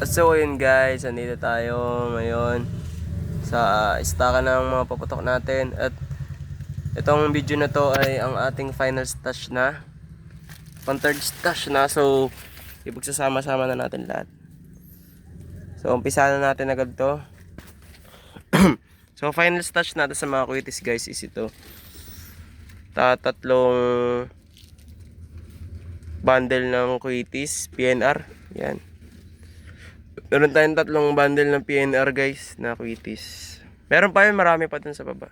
So ayun guys, andito tayo ngayon sa istaka ng mga paputok natin. At itong video na to ay ang ating final stash na, pang third stash na. So ipagsasama-sama na natin lahat. So umpisa na natin agad to. So final stash natin sa mga kuitis guys is ito, tatlong bundle ng kuitis PNR. Yan, meron tayong tatlong bundle ng PNR guys na kuitis. Meron pa yun, marami pa dun sa baba.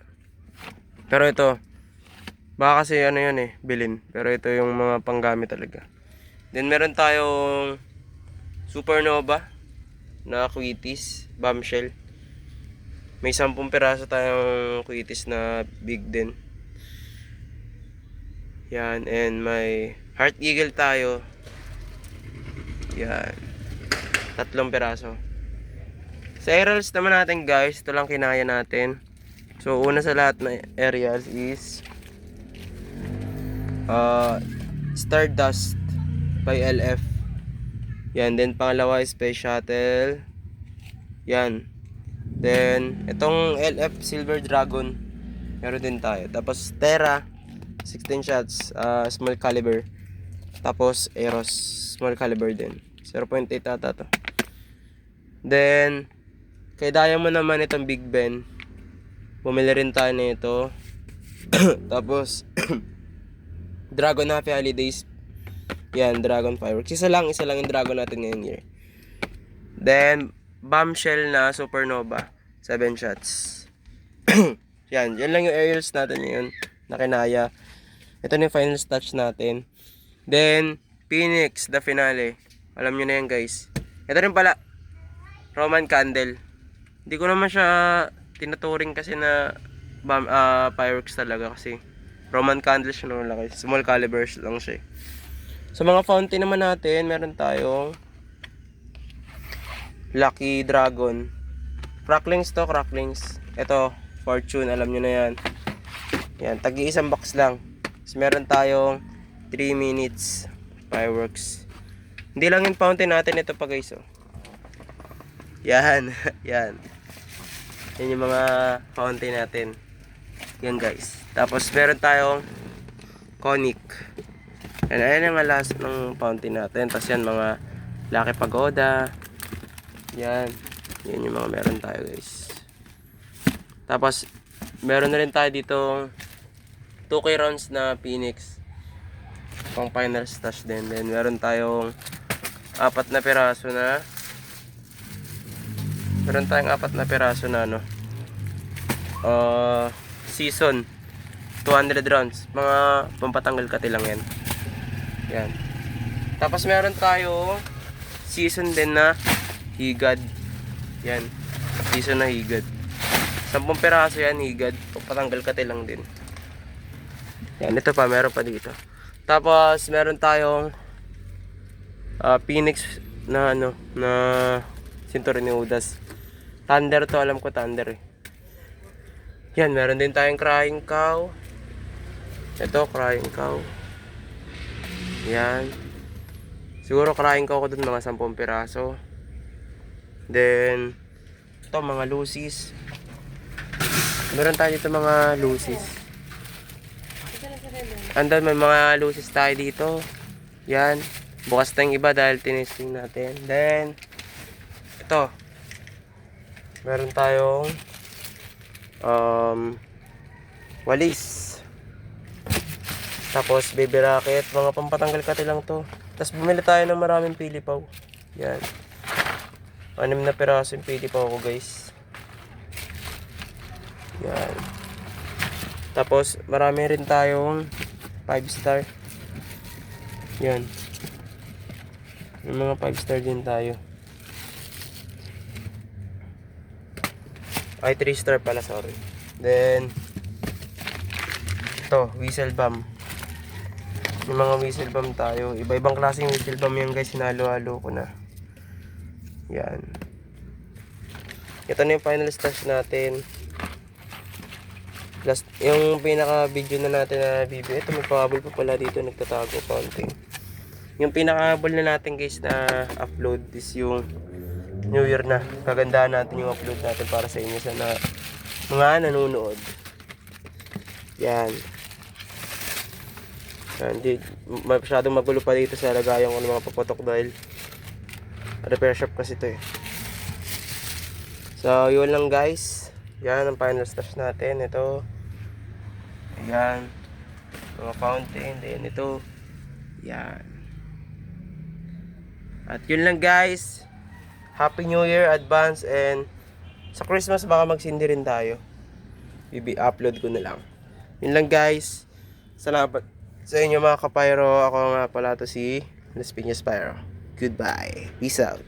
Pero ito, baka kasi ano yun bilin. Pero ito yung mga panggamit talaga. Then meron tayong Supernova na kuitis, bombshell. May 10 piraso tayong kuitis na big din. Yan, and may Heart Eagle tayo. Yan, 3 piraso. Sa aerials naman natin guys, ito lang kinaya natin. So una sa lahat na aerials is Stardust by LF. Yan, then pangalawa is Space Shuttle. Yan. Then itong LF Silver Dragon, meron din tayo. Tapos Terra 16 shots, small caliber. Tapos Eros, small caliber din. 0.8 ata to. Then kay Diamond naman itong Big Ben, bumili rin tayo nito. Tapos Dragon Happy Holidays. Yan, Dragon Fireworks. Isa lang yung Dragon natin ngayon year. Then Bombshell na Supernova, 7 shots. yan lang yung aerials natin ngayon na kinaya. Ito na yung final touch natin. Then Phoenix, the finale. Alam nyo na yan guys. Ito rin pala, Roman Candle. Hindi ko naman siya tinuturing kasi na fireworks talaga, kasi Roman Candle siya naman laki. Small calibers lang siya. Sa mga fountain naman natin, meron tayong Lucky Dragon. Cracklings to, cracklings. Ito, Fortune, alam nyo na yan. Yan, tagi-isang box lang. So, meron tayong 3 minutes fireworks. Hindi lang yung fountain natin, ito pa guys. Oh. Yan, yan. Yan yung mga fountain natin. Yan guys. Tapos meron tayong conic. Yan, ayan yung last ng fountain natin. Tapos yan mga Lucky Pagoda. Yan. Yan yung mga meron tayo guys. Tapos meron na rin tayo dito 2K rounds na Phoenix, pang final stash din. Then meron tayong 4 na piraso na, season 200 rounds, mga pampatanggal kati lang yan. Yan. Tapos meron tayo season din na higad. Yan, season na higad, 10 piraso yan higad, pampatanggal kati lang din. Yan, ito pa, meron pa dito. Tapos meron tayong Phoenix na na Cinturón ni Judas. Thunder to, alam ko Thunder Yan, meron din tayong Crying Cow. Ito, Crying Cow. Yan. Siguro Crying Cow ko dun mga 10 piraso. Then ito, mga Lucis. Meron tayo dito mga Lucis. Andan, may mga Lucis tayo dito. Yan. Bukas tayong iba dahil tinesting natin. Then ito, meron tayong walis. Tapos baby racket, mga pampatanggal kati lang to. Tapos bumili tayo ng maraming pilipaw. Yan, 6 na piraso yung pilipaw ko guys. Yan. Tapos marami rin tayong 5 star. Yan, yung mga 5 star din tayo. Ay, 3 star pala, sorry. Then ito, whistle bomb. Yung mga whistle bomb tayo, iba-ibang klaseng whistle bomb yan guys, hinalo-halo ko na. Yan. Ito na yung final stash natin. Last, yung pinaka video na natin na video. Ito, may pahabol pa pala dito, nagtatago konti. Yung pinaka-habol na natin guys na upload is yung New Year na. Kagandahan natin yung upload natin para sa inyo sa mga nanonood. Yan. Hindi masyadong magulo pa dito sa lagayan ko ng mga paputok dahil repair shop kasi ito eh. So yun lang guys. Yan ang final touch natin. Ito. Ayan. Mga fountain. Then ito. Yan. At yun lang guys. Happy New Year advance, and sa Christmas baka magsindi rin tayo. Upload ko na lang. Yun lang guys. Salamat sa inyo mga kapyro. Ako nga pala to si Las Piñas Pyro. Goodbye. Peace out.